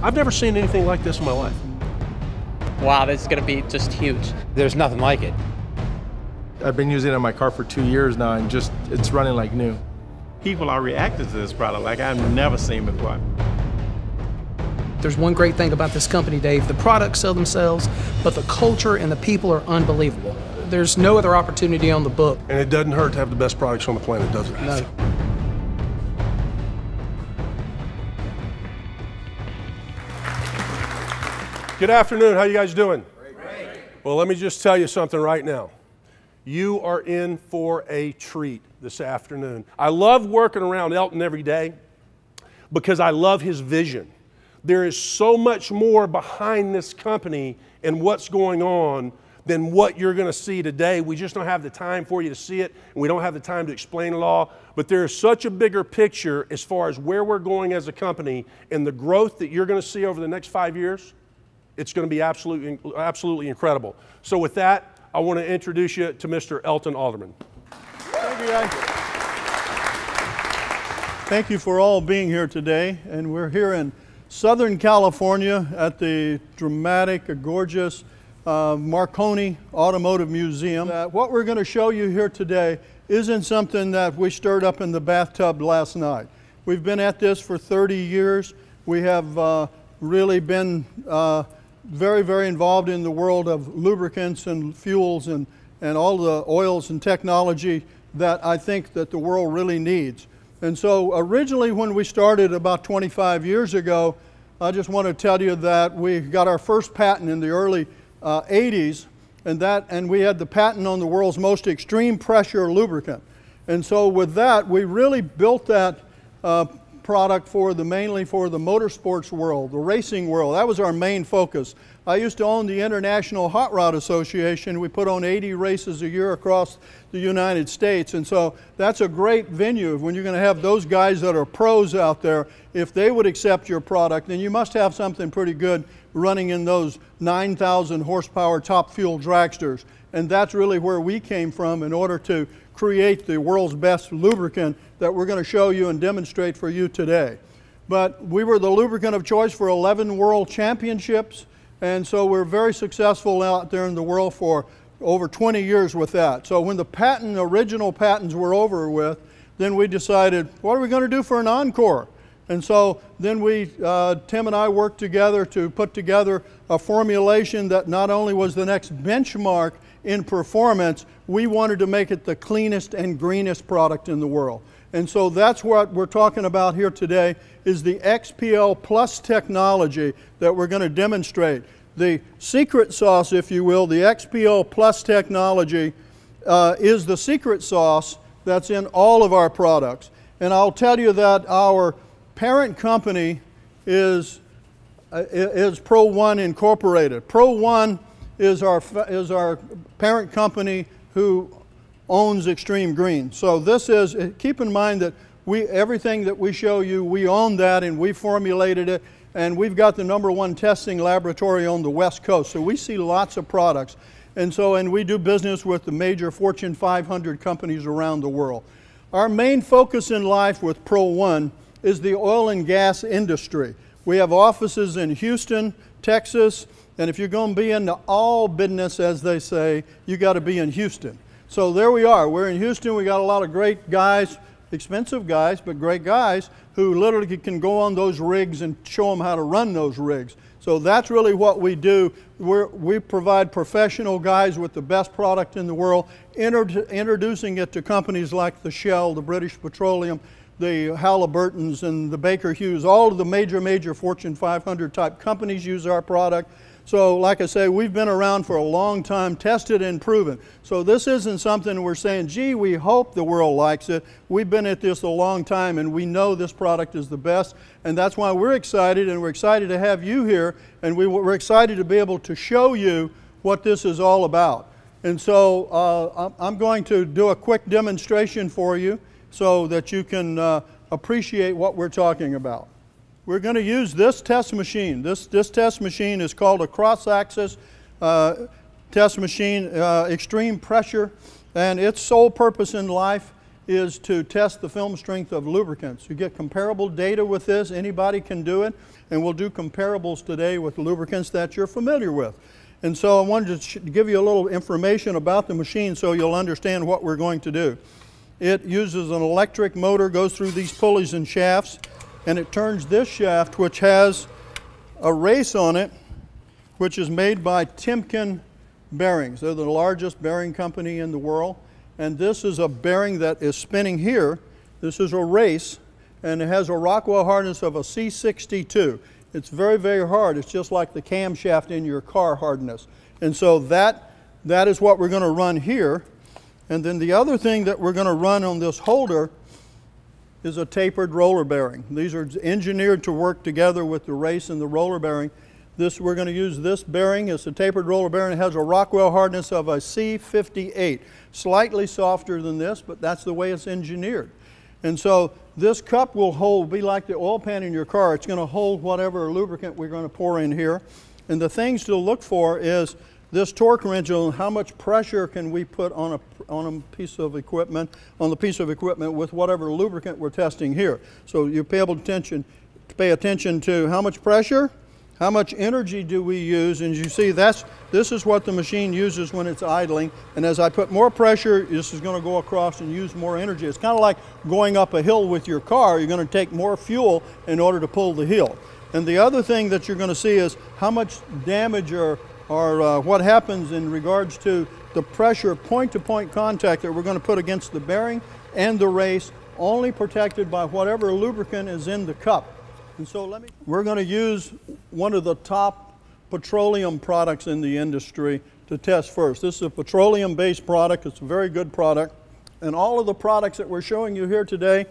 I've never seen anything like this in my life. Wow, this is going to be just huge. There's nothing like it. I've been using it in my car for 2 years now, and it's running like new. People are reacting to this product like I've never seen before. There's one great thing about this company, Dave. The products sell themselves, but the culture and the people are unbelievable. There's no other opportunity on the book. And it doesn't hurt to have the best products on the planet, does it? No. Good afternoon. How you guys doing? Great. Well, let me just tell you something right now. You are in for a treat this afternoon. I love working around Elton every day because I love his vision. There is so much more behind this company and what's going on than what you're going to see today. We just don't have the time for you to see it, and we don't have the time to explain it all. But there is such a bigger picture as far as where we're going as a company and the growth that you're going to see over the next 5 years. It's going to be absolutely incredible. So with that, I want to introduce you to Mr. Elton Alderman. Thank you, guys. Thank you for all being here today. And we're here in Southern California at the dramatic, gorgeous Marconi Automotive Museum. What we're going to show you here today isn't something that we stirred up in the bathtub last night. We've been at this for 30 years. We have really been very, very involved in the world of lubricants and fuels and all the oils and technology that I think that the world really needs. And so originally when we started about 25 years ago, I just want to tell you that we got our first patent in the early 80s, and we had the patent on the world's most extreme pressure lubricant. And so with that, we really built that product mainly for the motorsports world, the racing world. That was our main focus. I used to own the International Hot Rod Association. We put on 80 races a year across the United States, and so that's a great venue. When you're going to have those guys that are pros out there, if they would accept your product, then you must have something pretty good running in those 9,000 horsepower top fuel dragsters. And that's really where we came from in order to create the world's best lubricant that we're going to show you and demonstrate for you today. But we were the lubricant of choice for 11 world championships, and so we're very successful out there in the world for over 20 years with that. So when the original patents were over with, then we decided, what are we going to do for an encore? And so then Tim and I worked together to put together a formulation that not only was the next benchmark in performance, we wanted to make it the cleanest and greenest product in the world. And so that's what we're talking about here today, is the XPL Plus technology that we're going to demonstrate. The secret sauce, if you will, the XPL Plus technology is the secret sauce that's in all of our products. And I'll tell you that our parent company is Pro One Incorporated. Pro One is our parent company who owns Xtreme Green. So this is, keep in mind that everything that we show you, we own that and we formulated it, and we've got the #1 testing laboratory on the West Coast. So we see lots of products. And we do business with the major Fortune 500 companies around the world. Our main focus in life with Pro One is the oil and gas industry. We have offices in Houston, Texas, and if you're going to be into all business, as they say, you got to be in Houston. So there we are. We're in Houston. We got a lot of great guys, expensive guys, but great guys who literally can go on those rigs and show them how to run those rigs. So that's really what we do. We provide professional guys with the best product in the world, introducing it to companies like the Shell, the British Petroleum, the Halliburtons, and the Baker Hughes. All of the major Fortune 500 type companies use our product. So like I say, we've been around for a long time, tested and proven. So this isn't something we're saying, gee, we hope the world likes it. We've been at this a long time and we know this product is the best. And that's why we're excited, and we're excited to have you here, and we're excited to be able to show you what this is all about. And so I'm going to do a quick demonstration for you so that you can appreciate what we're talking about. We're going to use this test machine. This test machine is called a cross-axis test machine, extreme pressure, and its sole purpose in life is to test the film strength of lubricants. You get comparable data with this. Anybody can do it, and we'll do comparables today with lubricants that you're familiar with. And so I wanted to give you a little information about the machine so you'll understand what we're going to do. It uses an electric motor, goes through these pulleys and shafts, and it turns this shaft, which has a race on it, which is made by Timken bearings. They're the largest bearing company in the world. And this is a bearing that is spinning here. This is a race, and it has a Rockwell hardness of a C62. It's very, very hard. It's just like the camshaft in your car hardness. And so that is what we're going to run here. And then the other thing that we're going to run on this holder is a tapered roller bearing. These are engineered to work together with the race and the roller bearing. We're going to use this bearing. It's a tapered roller bearing. It has a Rockwell hardness of a C58. Slightly softer than this, but that's the way it's engineered. And so this cup will be like the oil pan in your car. It's going to hold whatever lubricant we're going to pour in here. And the things to look for is this torque wrench, how much pressure can we put on a piece of equipment, with whatever lubricant we're testing here. So you pay attention to how much pressure, how much energy do we use, and you see this is what the machine uses when it's idling, and as I put more pressure, this is going to go across and use more energy. It's kind of like going up a hill with your car. You're going to take more fuel in order to pull the hill. And the other thing that you're going to see is how much damage or what happens in regards to the pressure point-to-point contact that we're going to put against the bearing and the race, only protected by whatever lubricant is in the cup. And so we're going to use one of the top petroleum products in the industry to test first. This is a petroleum-based product. It's a very good product. And all of the products that we're showing you here today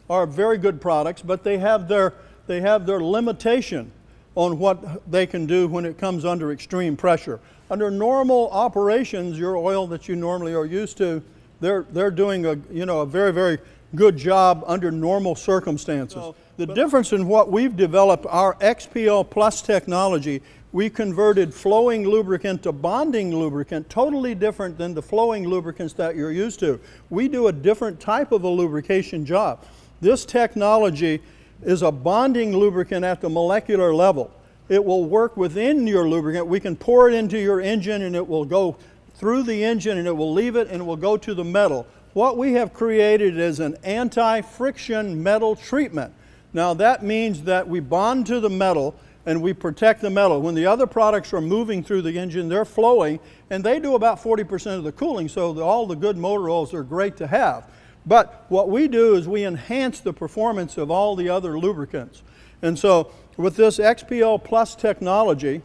are very good products, but they have their limitation on what they can do when it comes under extreme pressure. Under normal operations, your oil that you normally are used to, they're doing a very, very good job under normal circumstances. So the difference in what we've developed, our XPL Plus technology, we converted flowing lubricant to bonding lubricant, totally different than the flowing lubricants that you're used to. We do a different type of a lubrication job. This technology is a bonding lubricant at the molecular level. It will work within your lubricant. We can pour it into your engine and it will go through the engine and it will leave it and it will go to the metal. What we have created is an anti-friction metal treatment. Now that means that we bond to the metal and we protect the metal. When the other products are moving through the engine, they're flowing, and they do about 40% of the cooling, so all the good motor oils are great to have. But what we do is we enhance the performance of all the other lubricants. And so with this XPL Plus technology,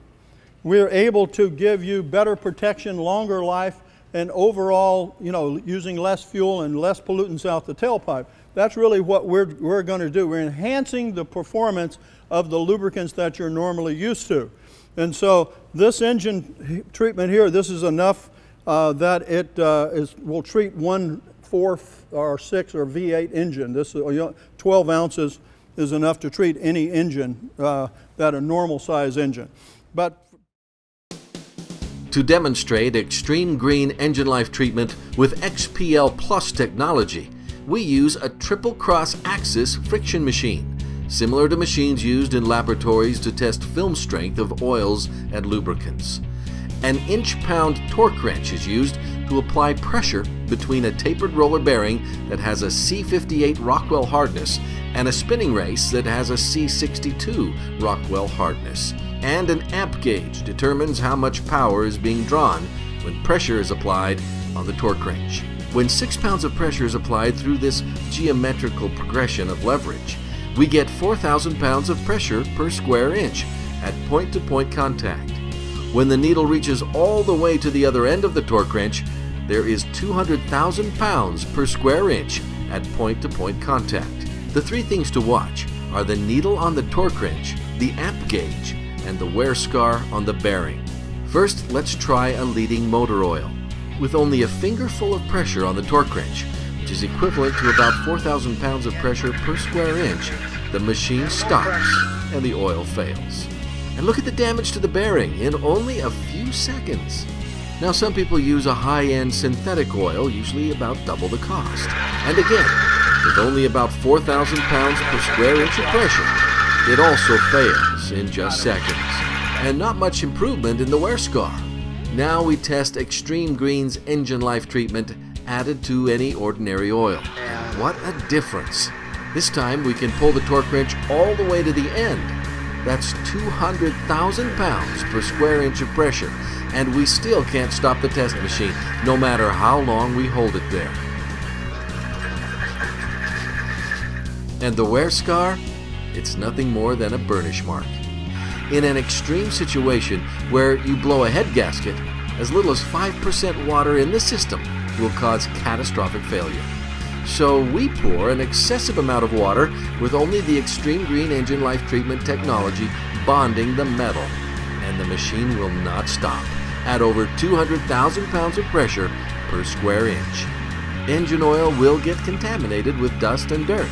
we're able to give you better protection, longer life, and overall, using less fuel and less pollutants out the tailpipe. That's really what we're going to do. We're enhancing the performance of the lubricants that you're normally used to. And so this engine treatment here, this is enough that it will treat 1/4 or 6 or V8 engine. This 12 ounces is enough to treat any engine, that a normal size engine. But to demonstrate extreme green engine life treatment with XPL Plus technology, we use a triple cross axis friction machine, similar to machines used in laboratories to test film strength of oils and lubricants. An inch-pound torque wrench is used to apply pressure between a tapered roller bearing that has a C58 Rockwell hardness and a spinning race that has a C62 Rockwell hardness. And an amp gauge determines how much power is being drawn when pressure is applied on the torque wrench. When 6 pounds of pressure is applied through this geometrical progression of leverage, we get 4,000 pounds of pressure per square inch at point-to-point contact. When the needle reaches all the way to the other end of the torque wrench, there is 200,000 pounds per square inch at point-to-point contact. The three things to watch are the needle on the torque wrench, the amp gauge, and the wear scar on the bearing. First, let's try a leading motor oil. With only a fingerful of pressure on the torque wrench, which is equivalent to about 4,000 pounds of pressure per square inch, the machine stops and the oil fails. And look at the damage to the bearing in only a few seconds. Now some people use a high-end synthetic oil, usually about double the cost. And again, with only about 4,000 pounds per square inch of pressure, it also fails in just seconds. And not much improvement in the wear scar. Now we test Xtreme Green's engine life treatment added to any ordinary oil. And what a difference! This time we can pull the torque wrench all the way to the end. That's 200,000 pounds per square inch of pressure, and we still can't stop the test machine, no matter how long we hold it there. And the wear scar? It's nothing more than a burnish mark. In an extreme situation where you blow a head gasket, as little as 5% water in the system will cause catastrophic failure. So we pour an excessive amount of water with only the Xtreme Green engine life treatment technology bonding the metal, and the machine will not stop at over 200,000 pounds of pressure per square inch. Engine oil will get contaminated with dust and dirt,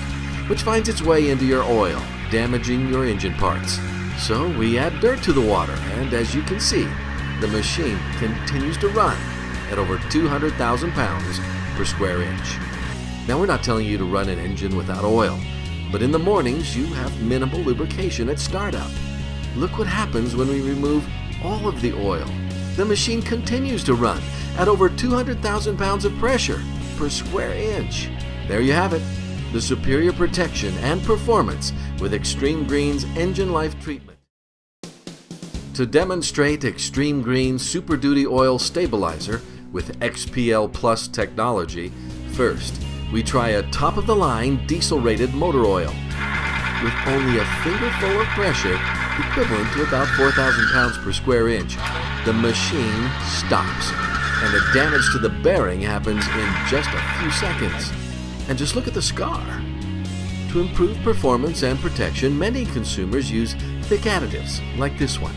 which finds its way into your oil, damaging your engine parts. So we add dirt to the water, and as you can see, the machine continues to run at over 200,000 pounds per square inch. Now we're not telling you to run an engine without oil, but in the mornings you have minimal lubrication at startup. Look what happens when we remove all of the oil. The machine continues to run at over 200,000 pounds of pressure per square inch. There you have it, the superior protection and performance with Xtreme Green's engine life treatment. To demonstrate Xtreme Green's Super Duty Oil Stabilizer with XPL Plus technology, first, we try a top-of-the-line diesel-rated motor oil. With only a fingerful of pressure, equivalent to about 4,000 pounds per square inch, the machine stops, and the damage to the bearing happens in just a few seconds. And just look at the scar. To improve performance and protection, many consumers use thick additives like this one.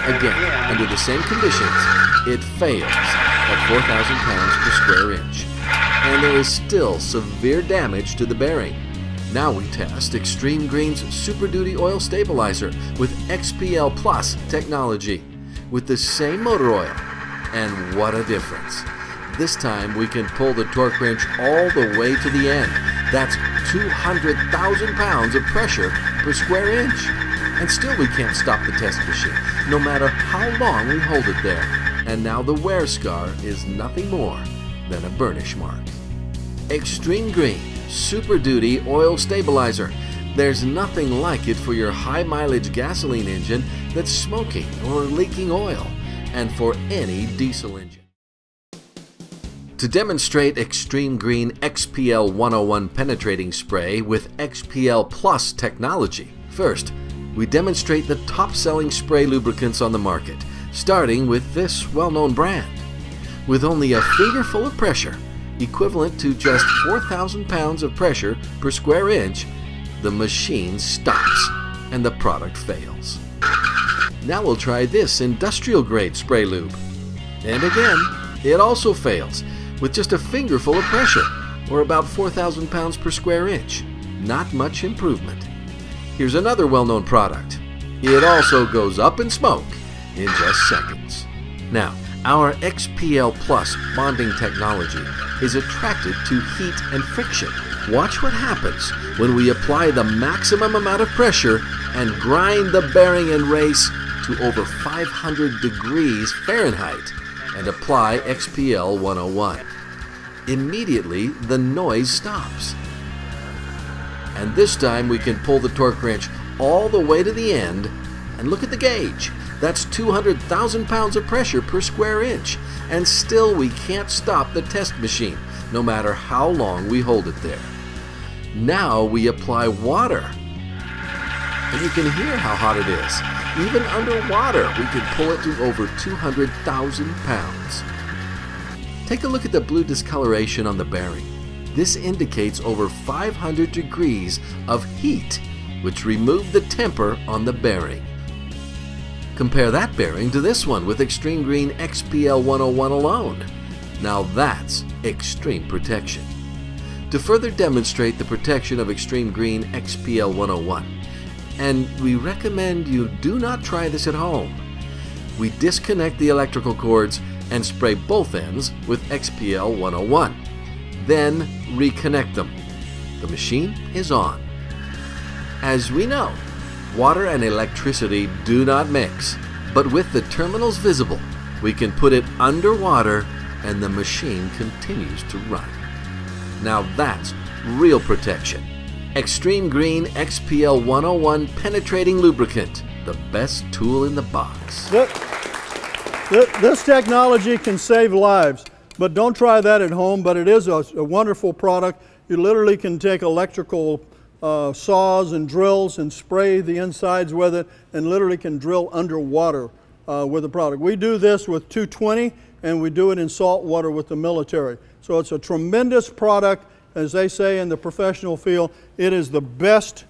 Again, under the same conditions, it fails at 4,000 pounds per square inch. And there is still severe damage to the bearing. Now we test Xtreme Green's Super Duty Oil Stabilizer with XPL Plus technology with the same motor oil. And what a difference. This time we can pull the torque wrench all the way to the end. That's 200,000 pounds of pressure per square inch. And still we can't stop the test machine, no matter how long we hold it there. And now the wear scar is nothing more than a burnish mark. Xtreme Green Super Duty Oil Stabilizer. There's nothing like it for your high mileage gasoline engine that's smoking or leaking oil, and for any diesel engine. To demonstrate Xtreme Green XPL 101 penetrating spray with XPL Plus technology, first, we demonstrate the top-selling spray lubricants on the market, starting with this well-known brand. With only a fingerful of pressure, equivalent to just 4,000 pounds of pressure per square inch, the machine stops and the product fails. Now we'll try this industrial-grade spray lube. And again, it also fails, with just a fingerful of pressure, or about 4,000 pounds per square inch. Not much improvement. Here's another well-known product. It also goes up in smoke in just seconds. Now, our XPL Plus bonding technology is attracted to heat and friction. Watch what happens when we apply the maximum amount of pressure and grind the bearing and race to over 500 degrees Fahrenheit and apply XPL 101. Immediately, the noise stops. And this time we can pull the torque wrench all the way to the end, and look at the gauge. That's 200,000 pounds of pressure per square inch, and still we can't stop the test machine, no matter how long we hold it there. Now we apply water, and you can hear how hot it is. Even underwater, we can pull it to over 200,000 pounds. Take a look at the blue discoloration on the bearing. This indicates over 500 degrees of heat, which removed the temper on the bearing. Compare that bearing to this one with Xtreme Green XPL 101 alone. Now that's extreme protection. To further demonstrate the protection of Xtreme Green XPL 101, and we recommend you do not try this at home, we disconnect the electrical cords and spray both ends with XPL 101. Then reconnect them. The machine is on. As we know, water and electricity do not mix, but with the terminals visible, we can put it underwater and the machine continues to run. Now that's real protection. Xtreme Green XPL 101 Penetrating Lubricant, the best tool in the box. This technology can save lives, but don't try that at home, but it is a wonderful product. You literally can take electrical saws and drills and spray the insides with it, and literally can drill underwater with the product. We do this with 220, and we do it in salt water with the military. So it's a tremendous product. As they say in the professional field, it is the best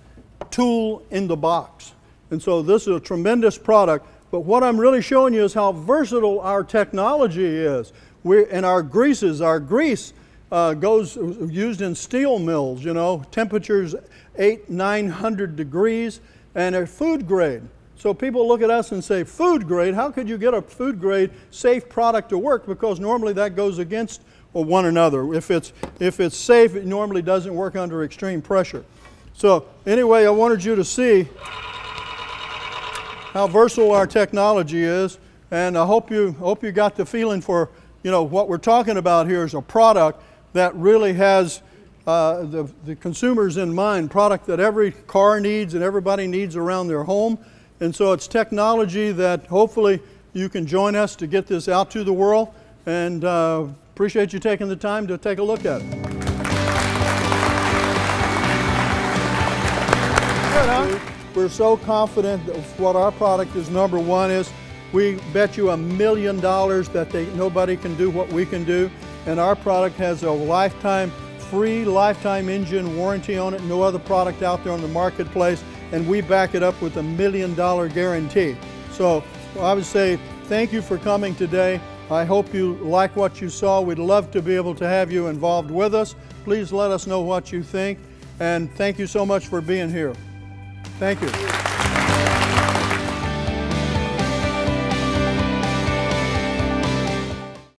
tool in the box. And so this is a tremendous product. But what I'm really showing you is how versatile our technology is. And our greases, our grease goes used in steel mills, you know, temperatures 800-900 degrees, and they're food grade. So people look at us and say, food grade? How could you get a food grade safe product to work? Because normally that goes against one another. If it's safe, it normally doesn't work under extreme pressure. So anyway, I wanted you to see how versatile our technology is, and I hope you got the feeling for, you know, what we're talking about here is a product that really has the consumers in mind, product that every car needs and everybody needs around their home. And so it's technology that hopefully you can join us to get this out to the world, and appreciate you taking the time to take a look at it. We're so confident that what our product is, number one, is we bet you $1 million that nobody can do what we can do, and our product has a free lifetime engine warranty on it. No other product out there on the marketplace, and we back it up with $1 million guarantee. So I would say thank you for coming today. I hope you like what you saw. We'd love to be able to have you involved with us. Please let us know what you think, and thank you so much for being here. Thank you.